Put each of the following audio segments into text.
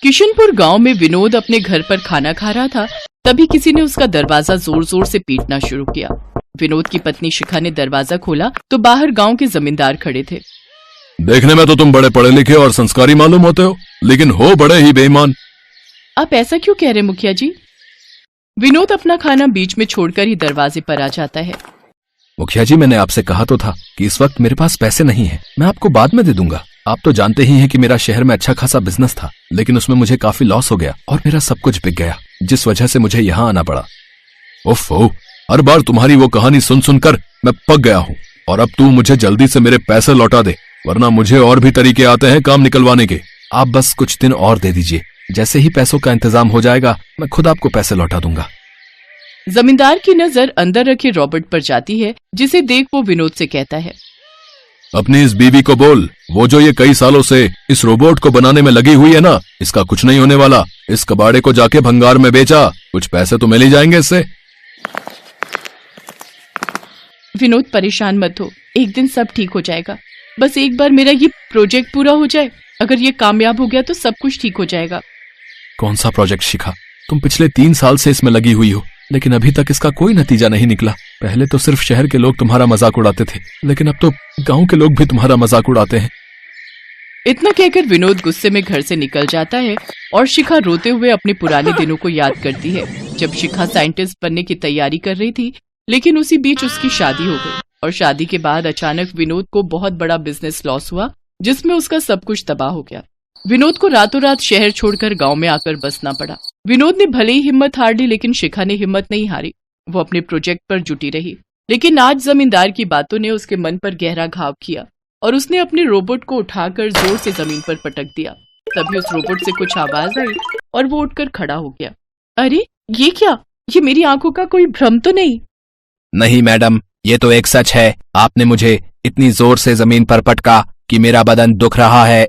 किशनपुर गांव में विनोद अपने घर पर खाना खा रहा था। तभी किसी ने उसका दरवाजा जोर जोर से पीटना शुरू किया। विनोद की पत्नी शिखा ने दरवाजा खोला तो बाहर गांव के जमींदार खड़े थे। देखने में तो तुम बड़े पढ़े लिखे और संस्कारी मालूम होते हो, लेकिन हो बड़े ही बेईमान। आप ऐसा क्यों कह रहे मुखिया जी? विनोद अपना खाना बीच में छोड़कर ही दरवाजे पर आ जाता है। मुखिया जी, मैंने आपसे कहा तो था कि इस वक्त मेरे पास पैसे नहीं हैं, मैं आपको बाद में दे दूंगा। आप तो जानते ही हैं कि मेरा शहर में अच्छा खासा बिजनेस था, लेकिन उसमें मुझे काफी लॉस हो गया और मेरा सब कुछ बिक गया, जिस वजह से मुझे यहाँ आना पड़ा। ओफो, हर बार तुम्हारी वो कहानी सुन सुनकर मैं पक गया हूँ, और अब तू मुझे जल्दी से मेरे पैसे लौटा दे, वरना मुझे और भी तरीके आते हैं काम निकलवाने के। आप बस कुछ दिन और दे दीजिए, जैसे ही पैसों का इंतजाम हो जाएगा मैं खुद आपको पैसे लौटा दूंगा। जमींदार की नजर अंदर रखे रॉबर्ट पर जाती है, जिसे देख वो विनोद से कहता है, अपनी इस बीवी को बोल, वो जो ये कई सालों से इस रोबोट को बनाने में लगी हुई है ना, इसका कुछ नहीं होने वाला। इस कबाड़े को जाके भंगार में बेचा, कुछ पैसे तो मिल ही जाएंगे इससे। विनोद परेशान मत हो, एक दिन सब ठीक हो जाएगा। बस एक बार मेरा ये प्रोजेक्ट पूरा हो जाए, अगर ये कामयाब हो गया तो सब कुछ ठीक हो जाएगा। कौन सा प्रोजेक्ट शिखा? तुम पिछले 3 साल से इसमें लगी हुई हो, लेकिन अभी तक इसका कोई नतीजा नहीं निकला। पहले तो सिर्फ शहर के लोग तुम्हारा मजाक उड़ाते थे, लेकिन अब तो गांव के लोग भी तुम्हारा मजाक उड़ाते हैं। इतना कहकर विनोद गुस्से में घर से निकल जाता है और शिखा रोते हुए अपने पुराने दिनों को याद करती है, जब शिखा साइंटिस्ट बनने की तैयारी कर रही थी। लेकिन उसी बीच उसकी शादी हो गई और शादी के बाद अचानक विनोद को बहुत बड़ा बिजनेस लॉस हुआ, जिसमें उसका सब कुछ तबाह हो गया। विनोद को रातों रात शहर छोड़कर गांव में आकर बसना पड़ा। विनोद ने भले ही हिम्मत हार ली, लेकिन शिखा ने हिम्मत नहीं हारी। वो अपने प्रोजेक्ट पर जुटी रही, लेकिन आज जमींदार की बातों ने उसके मन पर गहरा घाव किया और उसने अपने रोबोट को उठाकर जोर से जमीन पर पटक दिया। तभी उस रोबोट से कुछ आवाज आई और वो उठकर खड़ा हो गया। अरे ये क्या? ये मेरी आंखों का कोई भ्रम तो नहीं? नहीं मैडम, ये तो एक सच है। आपने मुझे इतनी जोर से जमीन पर पटका कि मेरा बदन दुख रहा है।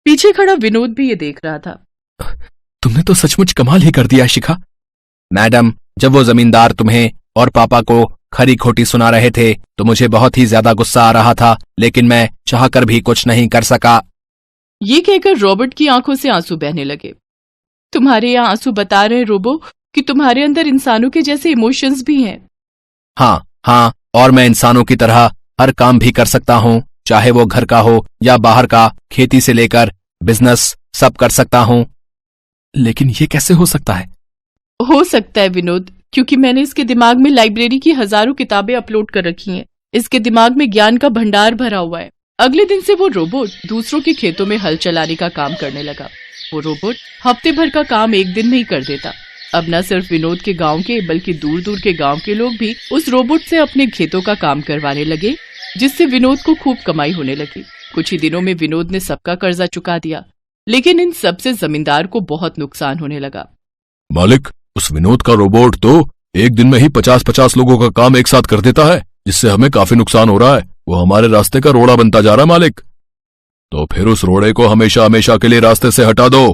पीछे खड़ा विनोद भी ये देख रहा था। तुमने तो सचमुच कमाल ही कर दिया शिखा। मैडम, जब वो जमींदार तुम्हें और पापा को खरी खोटी सुना रहे थे तो मुझे बहुत ही ज्यादा गुस्सा आ रहा था, लेकिन मैं चाहकर भी कुछ नहीं कर सका। ये कहकर रॉबर्ट की आंखों से आंसू बहने लगे। तुम्हारे यहाँ आंसू बता रहे रोबो कि तुम्हारे अंदर इंसानों के जैसे इमोशंस भी हैं। हाँ, और मैं इंसानों की तरह हर काम भी कर सकता हूँ, चाहे वो घर का हो या बाहर का, खेती से लेकर बिजनेस सब कर सकता हूँ। लेकिन ये कैसे हो सकता है? हो सकता है विनोद, क्योंकि मैंने इसके दिमाग में लाइब्रेरी की हजारों किताबें अपलोड कर रखी हैं। इसके दिमाग में ज्ञान का भंडार भरा हुआ है। अगले दिन से वो रोबोट दूसरों के खेतों में हल चलाने का काम करने लगा। वो रोबोट हफ्ते भर का काम एक दिन में ही कर देता। अब न सिर्फ विनोद के गांव के, बल्कि दूर दूर के गांव के लोग भी उस रोबोट से अपने खेतों का काम करवाने लगे, जिससे विनोद को खूब कमाई होने लगी। कुछ ही दिनों में विनोद ने सबका कर्जा चुका दिया, लेकिन इन सब से जमींदार को बहुत नुकसान होने लगा। मालिक, उस विनोद का रोबोट तो एक दिन में ही 50-50 लोगों का काम एक साथ कर देता है, जिससे हमें काफी नुकसान हो रहा है। वो हमारे रास्ते का रोड़ा बनता जा रहा है मालिक। तो फिर उस रोड़े को हमेशा हमेशा के लिए रास्ते से हटा दो।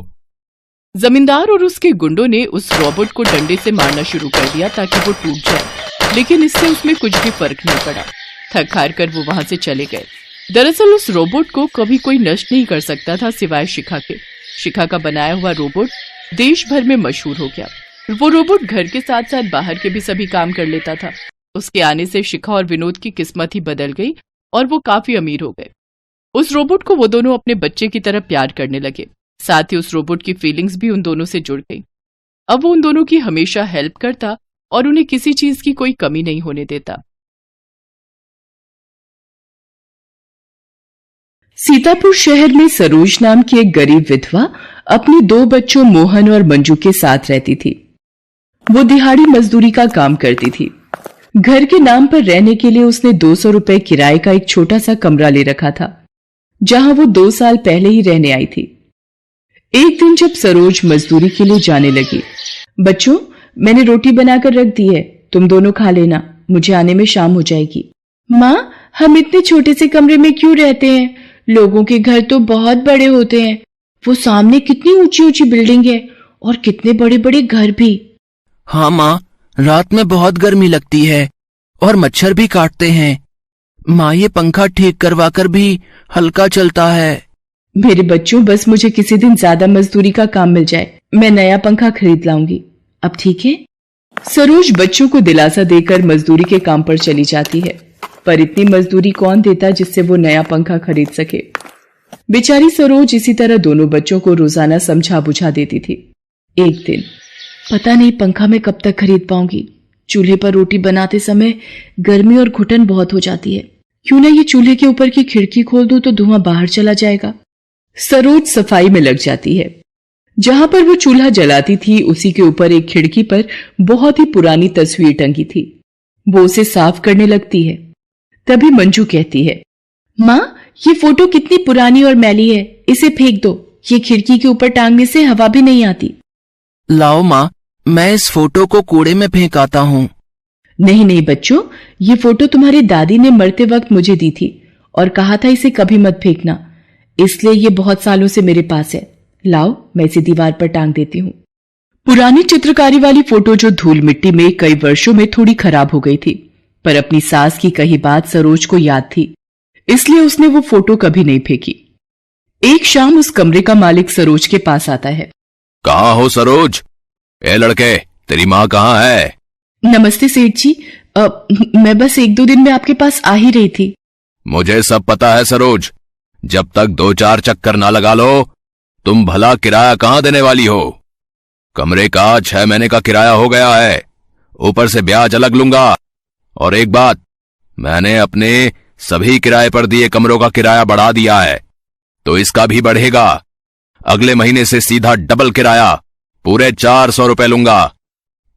जमींदार और उसके गुंडों ने उस रोबोट को डंडे से मारना शुरू कर दिया ताकि वो टूट जाए, लेकिन इससे उसमें कुछ भी फर्क नहीं पड़ा। थक हार कर वो वहां से चले गए। दरअसल उस रोबोट को कभी कोई नष्ट नहीं कर सकता था सिवाय शिखा के। शिखा का बनाया हुआ रोबोट देश भर में मशहूर हो गया। वो रोबोट घर के साथ साथ बाहर के भी सभी काम कर लेता था। उसके आने से शिखा और विनोद की किस्मत ही बदल गई और वो काफी अमीर हो गए। उस रोबोट को वो दोनों अपने बच्चे की तरह प्यार करने लगे। साथ ही उस रोबोट की फीलिंग्स भी उन दोनों से जुड़ गई। अब वो उन दोनों की हमेशा हेल्प करता और उन्हें किसी चीज की कोई कमी नहीं होने देता। सीतापुर शहर में सरोज नाम की एक गरीब विधवा अपने 2 बच्चों मोहन और मंजू के साथ रहती थी। वो दिहाड़ी मजदूरी का काम करती थी। घर के नाम पर रहने के लिए उसने 200 रुपए किराए का एक छोटा सा कमरा ले रखा था, जहां वो 2 साल पहले ही रहने आई थी। एक दिन जब सरोज मजदूरी के लिए जाने लगी, बच्चों, मैंने रोटी बनाकर रख दी है, तुम दोनों खा लेना, मुझे आने में शाम हो जाएगी। माँ, हम इतने छोटे से कमरे में क्यों रहते हैं? लोगों के घर तो बहुत बड़े होते हैं। वो सामने कितनी ऊंची ऊंची बिल्डिंग है और कितने बड़े बड़े घर भी। हाँ माँ, रात में बहुत गर्मी लगती है और मच्छर भी काटते हैं। माँ, ये पंखा ठीक करवा कर भी हल्का चलता है। मेरे बच्चों, बस मुझे किसी दिन ज्यादा मजदूरी का काम मिल जाए, मैं नया पंखा खरीद लाऊंगी। अब ठीक है? सरोज बच्चों को दिलासा देकर मजदूरी के काम पर चली जाती है, पर इतनी मजदूरी कौन देता जिससे वो नया पंखा खरीद सके। बेचारी सरोज इसी तरह दोनों बच्चों को रोजाना समझा बुझा देती थी। एक दिन, पता नहीं पंखा मैं कब तक खरीद पाऊंगी। चूल्हे पर रोटी बनाते समय गर्मी और घुटन बहुत हो जाती है। क्यों ना ये चूल्हे के ऊपर की खिड़की खोल दूं तो धुआं बाहर चला जाएगा। सरोज सफाई में लग जाती है। जहां पर वो चूल्हा जलाती थी उसी के ऊपर एक खिड़की पर बहुत ही पुरानी तस्वीर टंगी थी। वो उसे साफ करने लगती है। तभी मंजू कहती है, माँ, ये फोटो कितनी पुरानी और मैली है, इसे फेंक दो। ये खिड़की के ऊपर टांगने से हवा भी नहीं आती। लाओ माँ, मैं इस फोटो को कूड़े में फेंक आता हूँ। नहीं नहीं बच्चों, ये फोटो तुम्हारी दादी ने मरते वक्त मुझे दी थी और कहा था इसे कभी मत फेंकना, इसलिए ये बहुत सालों से मेरे पास है। लाओ, मैं इसे दीवार पर टांग देती हूँ। पुरानी चित्रकारी वाली फोटो जो धूल मिट्टी में कई वर्षों में थोड़ी खराब हो गई थी, पर अपनी सास की कही बात सरोज को याद थी, इसलिए उसने वो फोटो कभी नहीं फेंकी। एक शाम उस कमरे का मालिक सरोज के पास आता है। कहाँ हो सरोज? ए लड़के, तेरी माँ कहाँ है? नमस्ते सेठ जी, मैं बस 1-2 दिन में आपके पास आ ही रही थी। मुझे सब पता है सरोज, जब तक 2-4 चक्कर ना लगा लो तुम भला किराया कहाँ देने वाली हो? कमरे का 6 महीने का किराया हो गया है, ऊपर से ब्याज अलग लूंगा। और एक बात, मैंने अपने सभी किराए पर दिए कमरों का किराया बढ़ा दिया है, तो इसका भी बढ़ेगा। अगले महीने से सीधा डबल किराया, पूरे 400 रुपए लूंगा।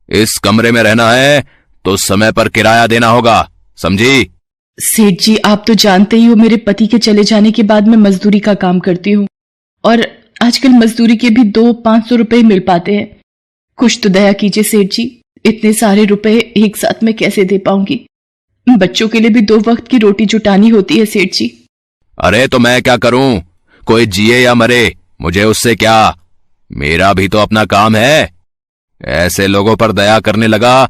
इस कमरे में रहना है तो समय पर किराया देना होगा, समझी? सेठ जी, आप तो जानते ही हो मेरे पति के चले जाने के बाद मैं मजदूरी का काम करती हूँ और आजकल मजदूरी के भी 200-500 रुपए मिल पाते हैं। कुछ तो दया कीजिए सेठ जी, इतने सारे रुपए एक साथ में कैसे दे पाऊंगी? बच्चों के लिए भी 2 वक्त की रोटी जुटानी होती है सेठ जी। अरे तो मैं क्या करूं? कोई जिए या मरे, मुझे उससे क्या? मेरा भी तो अपना काम है। ऐसे लोगों पर दया करने लगा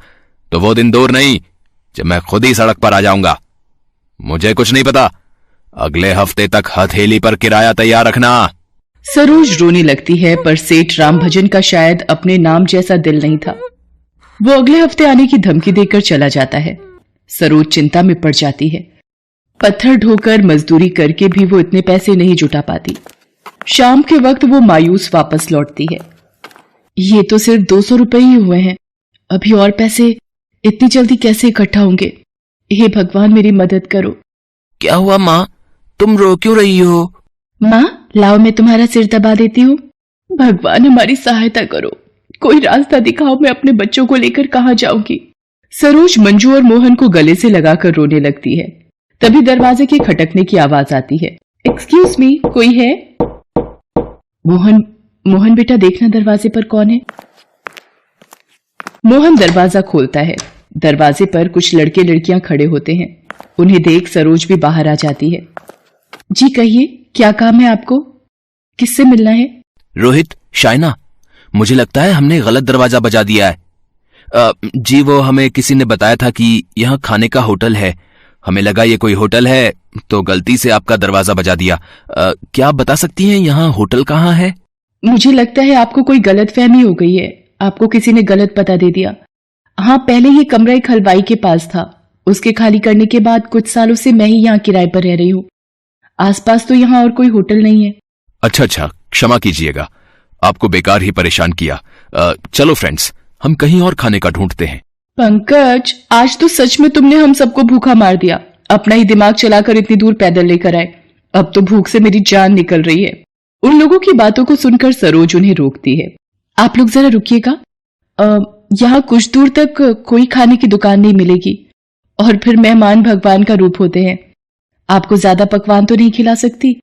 तो वो दिन दूर नहीं जब मैं खुद ही सड़क पर आ जाऊंगा। मुझे कुछ नहीं पता, अगले हफ्ते तक हथेली पर किराया तैयार रखना। सरोज रोने लगती है, पर सेठ रामभजन का शायद अपने नाम जैसा दिल नहीं था। वो अगले हफ्ते आने की धमकी देकर चला जाता है। सरोज चिंता में पड़ जाती है। पत्थर ढोकर मजदूरी करके भी वो इतने पैसे नहीं जुटा पाती। शाम के वक्त वो मायूस वापस लौटती है। ये तो सिर्फ 200 रुपए ही हुए हैं, अभी और पैसे इतनी जल्दी कैसे इकट्ठा होंगे? हे भगवान, मेरी मदद करो। क्या हुआ माँ, तुम रो क्यों रही हो? माँ, लाओ मैं तुम्हारा सिर दबा देती हूँ। भगवान हमारी सहायता करो, कोई रास्ता दिखाओ, मैं अपने बच्चों को लेकर कहाँ जाऊंगी? सरोज मंजू और मोहन को गले से लगाकर रोने लगती है। तभी दरवाजे के खटकने की आवाज आती है। एक्सक्यूज मी, कोई है? मोहन बेटा, देखना दरवाजे पर कौन है। मोहन दरवाजा खोलता है। दरवाजे पर कुछ लड़के लड़कियां खड़े होते हैं। उन्हें देख सरोज भी बाहर आ जाती है। जी कहिए, क्या काम है आपको? किससे मिलना है? रोहित, शाइना, मुझे लगता है हमने गलत दरवाजा बजा दिया है। जी, वो हमें किसी ने बताया था कि यहाँ खाने का होटल है। हमें लगा ये कोई होटल है तो गलती से आपका दरवाजा बजा दिया। क्या आप बता सकती हैं यहाँ होटल कहाँ है? मुझे लगता है आपको कोई गलतफहमी हो गई है, आपको किसी ने गलत पता दे दिया। हाँ, पहले ये कमरा एक हलवाई के पास था। उसके खाली करने के बाद कुछ सालों से मैं ही यहाँ किराए पर रह रही हूँ। आसपास तो यहाँ और कोई होटल नहीं है। अच्छा, क्षमा कीजिएगा, आपको बेकार ही परेशान किया। चलो फ्रेंड्स, हम कहीं और खाने का ढूंढते हैं। पंकज, आज तो सच में तुमने हम सबको भूखा मार दिया। अपना ही दिमाग चलाकर इतनी दूर पैदल लेकर आए। अब तो भूख से मेरी जान निकल रही है। उन लोगों की बातों को सुनकर सरोज उन्हें रोकती है। आप लोग जरा रुकिएगा, यहाँ कुछ दूर तक कोई खाने की दुकान नहीं मिलेगी, और फिर मेहमान भगवान का रूप होते हैं। आपको ज्यादा पकवान तो नहीं खिला सकती,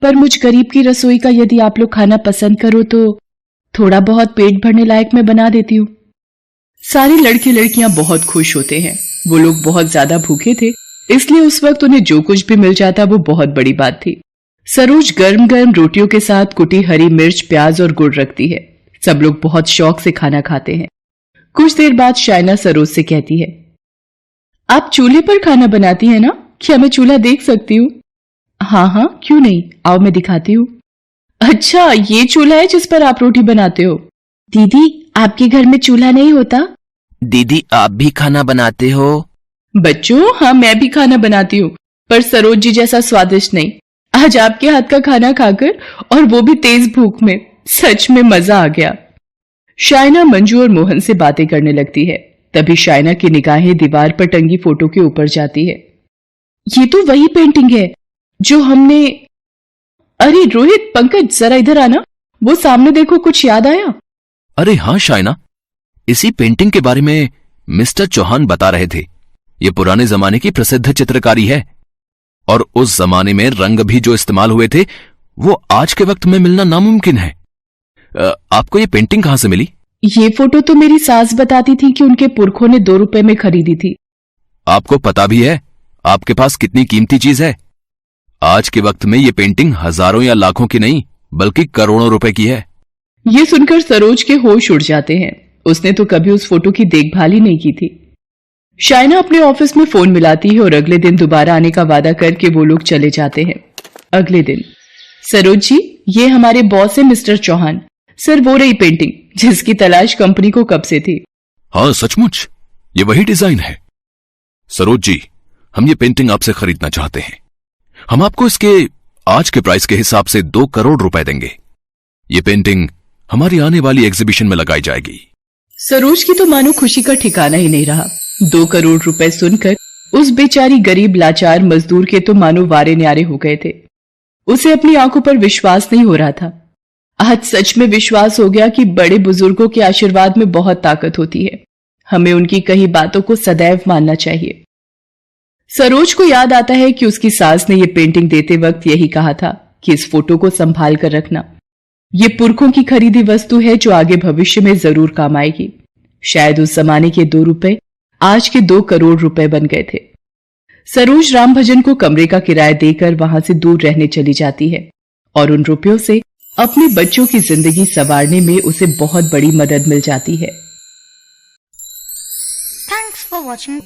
पर मुझ गरीब की रसोई का यदि आप लोग खाना पसंद करो तो थोड़ा बहुत पेट भरने लायक मैं बना देती हूँ। सारे लड़के लड़कियां बहुत खुश होते हैं। वो लोग बहुत ज्यादा भूखे थे, इसलिए उस वक्त उन्हें जो कुछ भी मिल जाता वो बहुत बड़ी बात थी। सरोज गर्म गर्म रोटियों के साथ कुटी हरी मिर्च, प्याज और गुड़ रखती है। सब लोग बहुत शौक से खाना खाते हैं। कुछ देर बाद शाइना सरोज से कहती है, आप चूल्हे पर खाना बनाती है ना? क्या मैं चूल्हा देख सकती हूँ? हाँ, क्यों नहीं, आओ मैं दिखाती हूँ। अच्छा, ये चूल्हा है जिस पर आप रोटी बनाते हो? दीदी, आपके घर में चूल्हा नहीं होता? दीदी, आप भी खाना बनाते हो? बच्चों, हाँ, मैं भी खाना बनाती हूँ, पर सरोज जी जैसा स्वादिष्ट नहीं। आज आपके हाथ का खाना खाकर, और वो भी तेज भूख में, सच में मजा आ गया। शाइना मंजू और मोहन से बातें करने लगती है। तभी शाइना की निगाहें दीवार पर टंगी फोटो के ऊपर जाती है। ये तो वही पेंटिंग है जो हमने... अरे रोहित, पंकज, जरा इधर आना। वो सामने देखो, कुछ याद आया? अरे हाँ शाइना, इसी पेंटिंग के बारे में मिस्टर चौहान बता रहे थे। ये पुराने जमाने की प्रसिद्ध चित्रकारी है और उस जमाने में रंग भी जो इस्तेमाल हुए थे वो आज के वक्त में मिलना नामुमकिन है। आपको ये पेंटिंग कहां से मिली? ये फोटो तो मेरी सास बताती थी कि उनके पुरखों ने 2 रुपए में खरीदी थी। आपको पता भी है आपके पास कितनी कीमती चीज है? आज के वक्त में ये पेंटिंग हजारों या लाखों की नहीं बल्कि करोड़ों रुपए की है। ये सुनकर सरोज के होश उड़ जाते हैं। उसने तो कभी उस फोटो की देखभाल ही नहीं की थी। शाइना अपने ऑफिस में फोन मिलाती है और अगले दिन दोबारा आने का वादा करके वो लोग चले जाते हैं। अगले दिन, सरोज जी, ये हमारे बॉस है मिस्टर चौहान। सर, वो रही पेंटिंग जिसकी तलाश कंपनी को कब से थी। हाँ सचमुच, ये वही डिजाइन है। सरोज जी, हम ये पेंटिंग आपसे खरीदना चाहते हैं। हम आपको इसके आज के प्राइस के हिसाब से 2 करोड़ रुपए देंगे। ये पेंटिंग हमारी आने वाली एग्जीबिशन में लगाई जाएगी। सरोज की तो मानो खुशी का ठिकाना ही नहीं रहा। 2 करोड़ रुपए सुनकर उस बेचारी गरीब लाचार मजदूर के तो मानो वारे न्यारे हो गए थे। उसे अपनी आंखों पर विश्वास नहीं हो रहा था। आज सच में विश्वास हो गया कि बड़े बुजुर्गों के आशीर्वाद में बहुत ताकत होती है। हमें उनकी कही बातों को सदैव मानना चाहिए। सरोज को याद आता है कि उसकी सास ने यह पेंटिंग देते वक्त यही कहा था कि इस फोटो को संभाल कर रखना। ये पुरखों की खरीदी वस्तु है जो आगे भविष्य में जरूर काम आएगी। शायद उस जमाने के 2 रुपए आज के 2 करोड़ रुपए बन गए थे। सरोज राम भजन को कमरे का किराया देकर वहां से दूर रहने चली जाती है और उन रुपयों से अपने बच्चों की जिंदगी संवारने में उसे बहुत बड़ी मदद मिल जाती है। Thanks for watching.